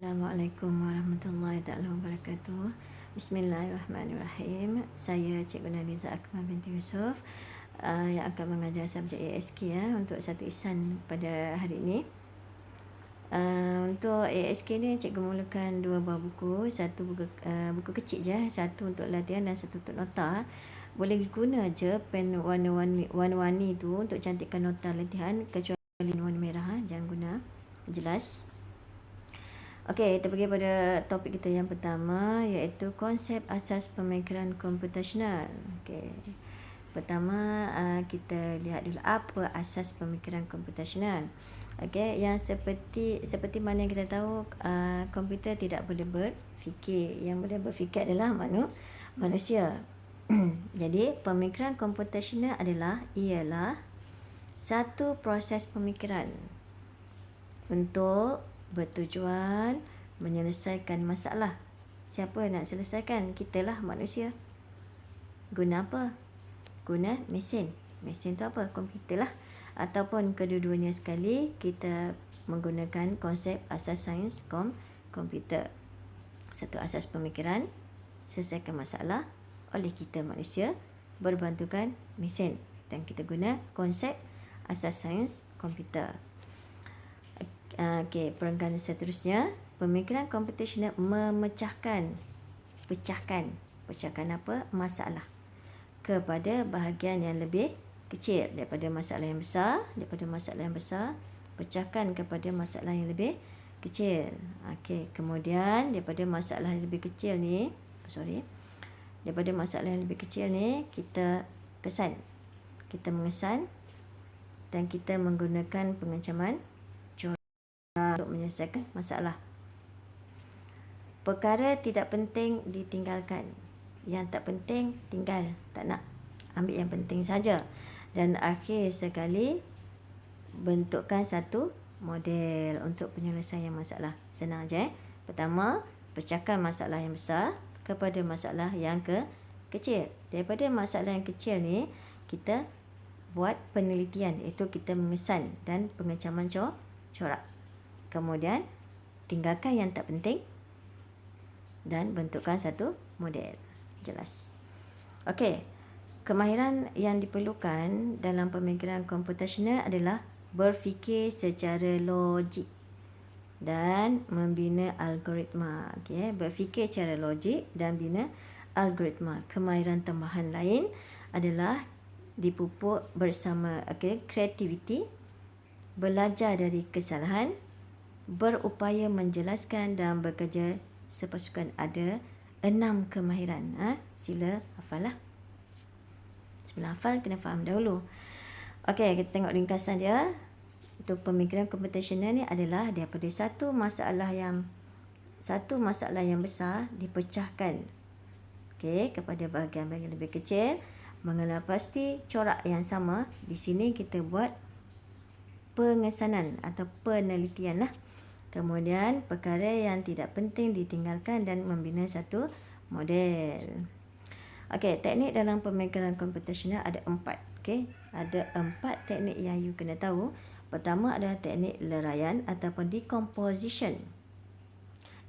Assalamualaikum warahmatullahi wabarakatuh. Bismillahirrahmanirrahim. Saya Cikgu Naliza Akmal binti Yusof yang akan mengajar subjek ASK untuk satu isan pada hari ini. Untuk ASK ni cikgu mulakan dua buah buku, satu buku kecil je, satu untuk latihan dan satu untuk nota. Boleh guna je pen warna-warni tu untuk cantikkan nota latihan, kecuali warna merah, jangan guna. Jelas? Okey, kita pergi pada topik kita yang pertama, iaitu konsep asas pemikiran komputasional. Okey. Pertama, kita lihat dulu apa asas pemikiran komputasional. Okey, yang seperti mana yang kita tahu, komputer tidak boleh berfikir. Yang boleh berfikir adalah manusia. Jadi, pemikiran komputasional ialah satu proses pemikiran untuk bertujuan menyelesaikan masalah. Siapa nak selesaikan? Kitalah manusia. Guna apa? Guna mesin. Mesin tu apa? Komputer lah. Ataupun kedua-duanya sekali, kita menggunakan konsep asas sains komputer. Satu asas pemikiran, selesaikan masalah oleh kita manusia, berbantukan mesin. Dan kita guna konsep asas sains komputer. Okey, perenggan seterusnya, pemikiran komputasional pecahkan apa? Masalah kepada bahagian yang lebih kecil daripada masalah yang besar, pecahkan kepada masalah yang lebih kecil. Okey, kemudian daripada masalah yang lebih kecil ni, kita mengesan dan kita menggunakan pengecaman untuk menyelesaikan masalah. Perkara tidak penting ditinggalkan. Yang tak penting tinggal, tak nak. Ambil yang penting saja. Dan akhir sekali, bentukkan satu model untuk penyelesaian masalah. Senang je. Pertama, pecahkan masalah yang besar kepada masalah yang kecil. Daripada masalah yang kecil ni, kita buat penelitian, iaitu kita mengesan dan pengecaman corak. Kemudian, tinggalkan yang tak penting dan bentukkan satu model. Jelas. Okey, kemahiran yang diperlukan dalam pemikiran komputasional adalah berfikir secara logik dan membina algoritma. Okey, berfikir secara logik dan bina algoritma. Kemahiran tambahan lain adalah dipupuk bersama kreativiti, belajar dari kesalahan, berupaya menjelaskan dan bekerja sepasukan. Ada 6 kemahiran. Sila hafal lah. Sebelum hafal, kena faham dahulu. Okey, kita tengok ringkasan dia. Untuk pemikiran komputasional ni adalah daripada satu masalah yang besar dipecahkan kepada bahagian-bahagian lebih kecil mengenal pasti corak yang sama. Di sini kita buat pengesanan atau penelitian lah. Kemudian perkara yang tidak penting ditinggalkan dan membina satu model. Okey, teknik dalam pemikiran komputasional ada 4. Ada 4 teknik yang you kena tahu. Pertama adalah teknik leraian ataupun decomposition.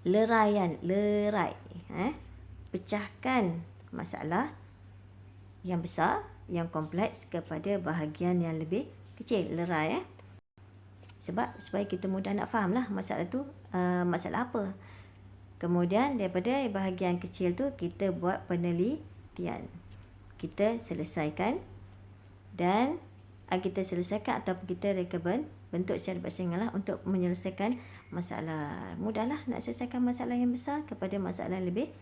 Lerai. Pecahkan masalah yang besar, yang kompleks kepada bahagian yang lebih kecil. Lerai. Sebab supaya kita mudah nak faham lah masalah tu masalah apa. Kemudian daripada bahagian kecil tu kita buat penelitian. Kita selesaikan dan kita selesaikan ataupun kita reka bentuk secara bersaingan lah untuk menyelesaikan masalah. Mudahlah nak selesaikan masalah yang besar kepada masalah yang lebih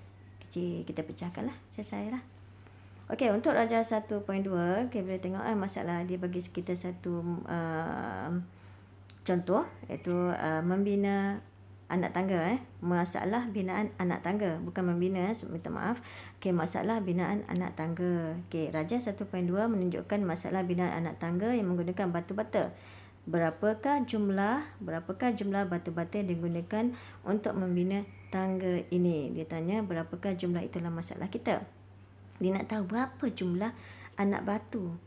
kecil. Kita pecahkan lah, selesai lah. Okey, untuk Rajah 1.2 kita boleh tengok masalah dia bagi kita satu contoh, iaitu membina anak tangga. Masalah binaan anak tangga, bukan membina, minta maaf. Okey, masalah binaan anak tangga. Okey, Rajah 1.2 menunjukkan masalah binaan anak tangga yang menggunakan batu bata. Berapakah jumlah batu bata yang digunakan untuk membina tangga ini? Dia tanya berapakah jumlah, itulah masalah kita. Dia nak tahu berapa jumlah batu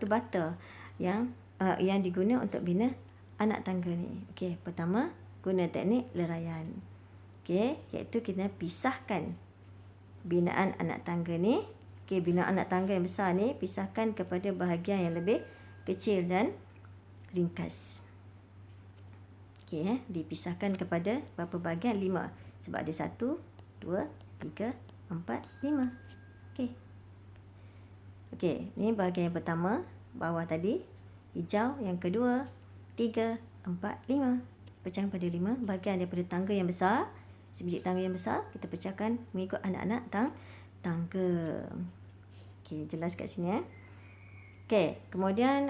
bata yang diguna untuk bina anak tangga ni. Okey, pertama guna teknik leraian. Okey, iaitu kita pisahkan binaan anak tangga ni. Okey, binaan anak tangga yang besar ni pisahkan kepada bahagian yang lebih kecil dan ringkas. Okey, dipisahkan kepada berapa bahagian? 5. Sebab ada 1, 2, 3, 4, 5. Okey. Okey, ni bahagian yang pertama, bawah tadi, hijau. Yang kedua, 3, 4, 5. Pecahkan pada 5 bahagian daripada tangga yang besar. Sebiji tangga yang besar, kita pecahkan mengikut anak-anak tangga. Okey, jelas kat sini Okey, kemudian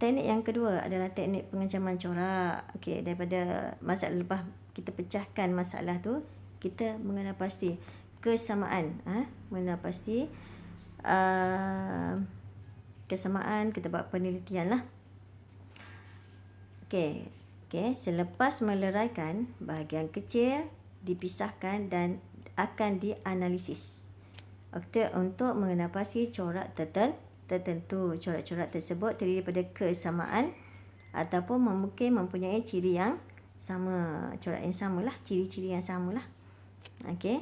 teknik yang kedua adalah teknik pengencaman corak. Okey, daripada masalah lepas kita pecahkan masalah tu, kita mengenal pasti kesamaan. Mengenal pasti kesamaan, kita buat penelitian lah. Okey, selepas meleraikan, bahagian kecil dipisahkan dan akan dianalisis. Untuk mengenal pasti corak tertentu. Corak-corak tersebut terdiri daripada kesamaan ataupun mungkin mempunyai ciri yang sama. Corak yang samalah, ciri-ciri yang samalah. Okey.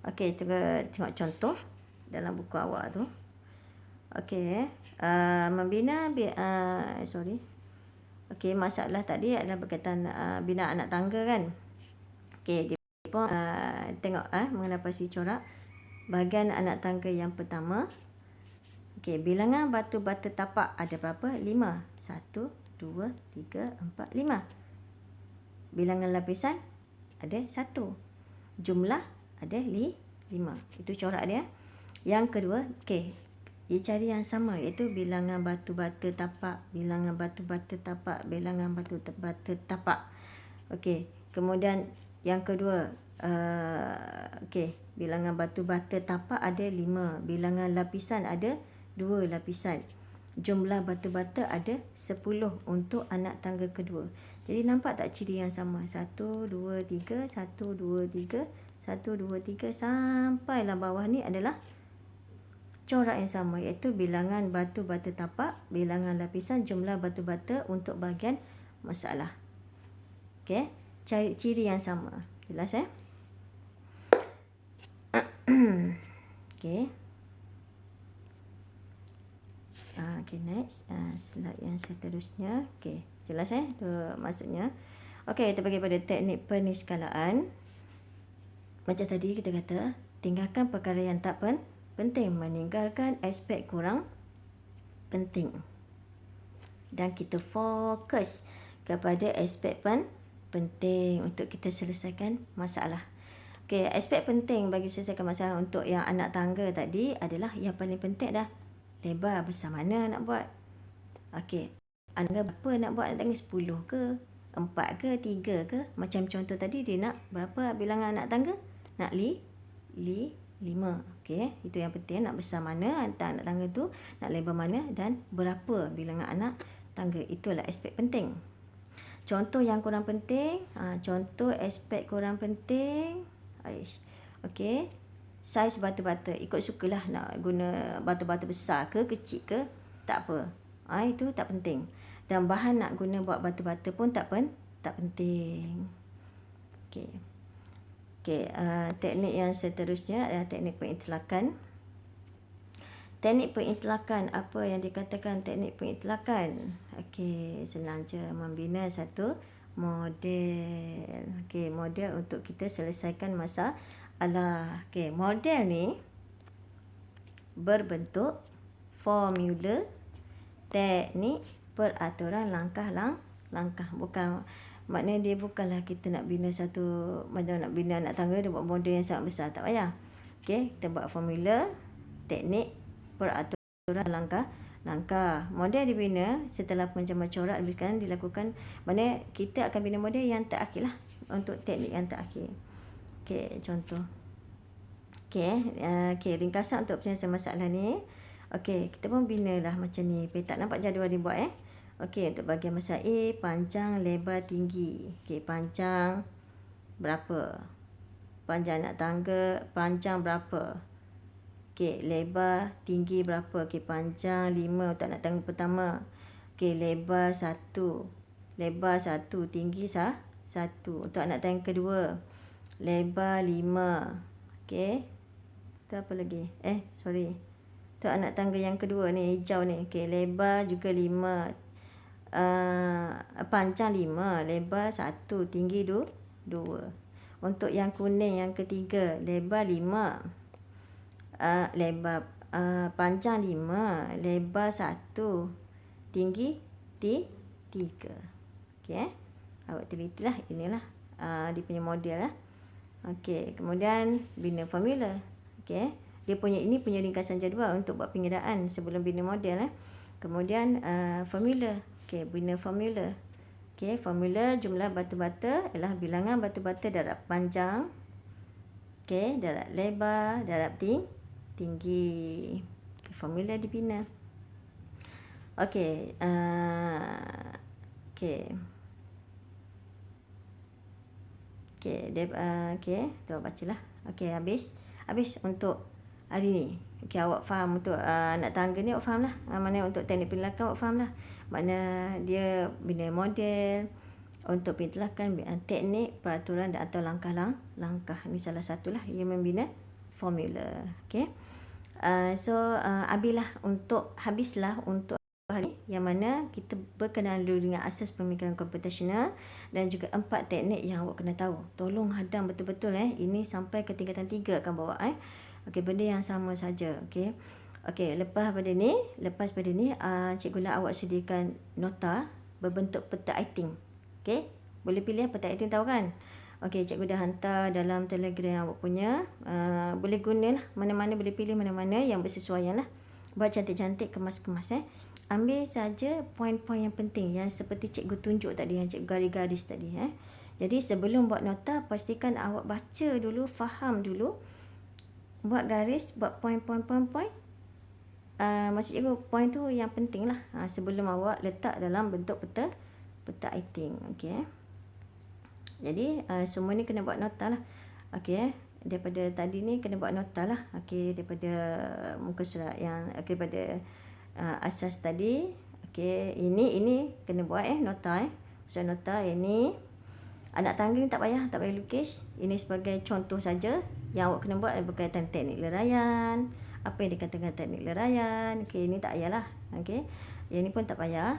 Okey, kita tengok contoh dalam buku awak tu. Okey, membina Okey, masalah tadi adalah berkaitan bina anak tangga kan. Okey, dia pun tengok mengenal pasti corak bahagian anak tangga yang pertama. Okey, bilangan batu-batu tapak ada berapa? 5. 1, 2, 3, 4, 5. Bilangan lapisan ada 1. Jumlah ada 5. Itu corak dia. Yang kedua, okey, dia cari yang sama, iaitu bilangan batu-batu tapak, bilangan batu-batu tapak, bilangan batu-batu tapak. Okey, kemudian yang kedua, okey, bilangan batu-batu tapak ada 5, bilangan lapisan ada 2 lapisan. Jumlah batu-bata ada 10 untuk anak tangga kedua. Jadi nampak tak ciri yang sama? 1, 2, 3, 1, 2, 3, 1, 2, 3 sampailah bawah ni adalah corak yang sama, iaitu bilangan batu-bata tapak, bilangan lapisan, jumlah batu-bata untuk bahagian masalah. Okey, cari ciri yang sama. Jelas Okey. Okey, next. Slide yang seterusnya. Okey, jelas tu maksudnya. Okey, kita pergi pada teknik peniskalaan. Macam tadi kita kata, tinggalkan perkara yang tak penting, meninggalkan aspek kurang penting. Dan kita fokus kepada aspek penting untuk kita selesaikan masalah. Okey, aspek penting bagi selesaikan masalah untuk yang anak tangga tadi adalah yang paling penting dah. Lebar besar mana nak buat? Okey, anak tangga berapa nak buat? Anak tangga 10 ke? 4 ke? 3 ke? Macam contoh tadi, dia nak berapa bilangan anak tangga? Nak 5. Okey, itu yang penting. Nak besar mana anak tangga tu, nak lebar mana dan berapa bilangan anak tangga. Itulah aspek penting. Contoh yang kurang penting, contoh aspek kurang penting. Okey, saiz batu-bata, ikut sukalah nak guna batu-bata besar ke kecil ke, tak apa. Itu tak penting. Dan bahan nak guna buat batu-bata pun tak penting. Okey. Teknik yang seterusnya adalah teknik pengitlakan. Teknik pengitlakan, apa yang dikatakan teknik pengitlakan? Okey, senang je, membina satu model. Okey, model untuk kita selesaikan masalah. Okey, model ni berbentuk formula, teknik, peraturan langkah. Bukan, maknanya dia bukanlah kita nak bina satu, macam nak bina anak tangga, dia buat model yang sangat besar, tak payah. Okey, kita buat formula, teknik, peraturan langkah. Model dibina setelah pengencaman corak dilakukan, maknanya kita akan bina model yang terakhir lah, untuk teknik yang terakhir. Okey, contoh. Okey, ringkasan untuk penyelesaian masalah ni. Okey, kita pun binalah macam ni. Petak nampak jadual dibuat Okey, untuk bahagian masalah A, panjang, lebar, tinggi. Okey, panjang berapa? Panjang anak tangga, panjang berapa? Okey, lebar, tinggi berapa? Okey, panjang 5 untuk anak tangga pertama. Okey, lebar 1. lebar 1, tinggi 1. Untuk anak tangga yang kedua, lebar 5. Okey. Itu apa lagi? Sorry. Untuk anak tangga yang kedua ni, hijau ni. Okey, lebar juga 5. Panjang 5, lebar 1, tinggi 2. Untuk yang kuning yang ketiga, lebar 5. Panjang 5, lebar 1, tinggi 3. Okey, awak telitilah, inilah dia punya model lah. Okey, kemudian bina formula. Okey, dia ini punya ringkasan jadual untuk buat pengiraan sebelum bina model. Kemudian formula. Okey, bina formula. Okey, formula jumlah batu bata ialah bilangan batu bata darab panjang, okey, darab lebar, darab tinggi. Okay, formula dibina. Okey, okey, tu bacalah. Okey, habis untuk hari ni. Okey, awak faham untuk anak tangga ni, awak faham lah. Mana untuk teknik penolakan awak faham lah. Makna dia bina model untuk penolakan, teknik, peraturan dan atau langkah. Ni salah satulah ia membina formula. Okey. Habislah untuk hari yang mana kita berkenalan dulu dengan asas pemikiran komputasional dan juga 4 teknik yang awak kena tahu. Tolong hadam betul-betul ini sampai ke tingkatan 3 akan bawa okey, benda yang sama saja. Okey. Lepas pada ni cikgu nak awak sediakan nota berbentuk peta iting. Okey, boleh pilih peta iting, tahu kan? Okey, cikgu dah hantar dalam Telegram awak punya. Boleh gunalah, mana-mana boleh pilih mana-mana yang bersesuaian lah. Buat cantik-cantik, kemas-kemas. Ambil saja poin-poin yang penting yang seperti cikgu tunjuk tadi, yang cikgu garis-garis tadi. Jadi sebelum buat nota, pastikan awak baca dulu, faham dulu, buat garis, buat poin-poin. Maksud cikgu, poin tu yang penting lah sebelum awak letak dalam bentuk peta iting. Okey. Jadi semua ni kena buat nota lah. Okey, daripada tadi ni kena buat nota lah. Okey, daripada muka surat yang daripada asas tadi. Okey, ini kena buat nota. Maksud nota ini anak tangga ni tak payah lukis. Ini sebagai contoh saja. Yang awak kena buat berkaitan teknik leraian. Apa yang dikatakan teknik leraian. Okey, ini tak payahlah. Okey, yang ni pun tak payah.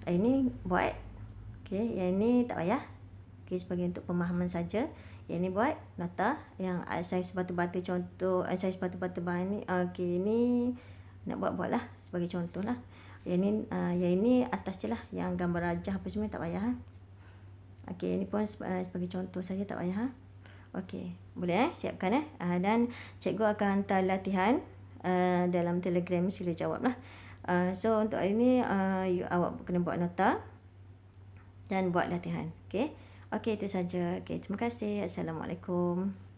Ini buat. Okey, yang ni tak payah. Okey, sebagai untuk pemahaman saja. Yang ni buat nota. Yang saiz batu-bata contoh, saiz batu-bata bahan ni. Okey, ni nak buat lah sebagai contoh lah. Yang ini atas je lah, yang gambar rajah apa semua tak payah. Okey, ini pun sebagai contoh saja, tak payah. Okey, boleh siapkan dan cikgu akan hantar latihan dalam Telegram, sila jawab lah. So untuk hari ni awak kena buat nota dan buat latihan. Okey, itu saja. Okey, terima kasih. Assalamualaikum.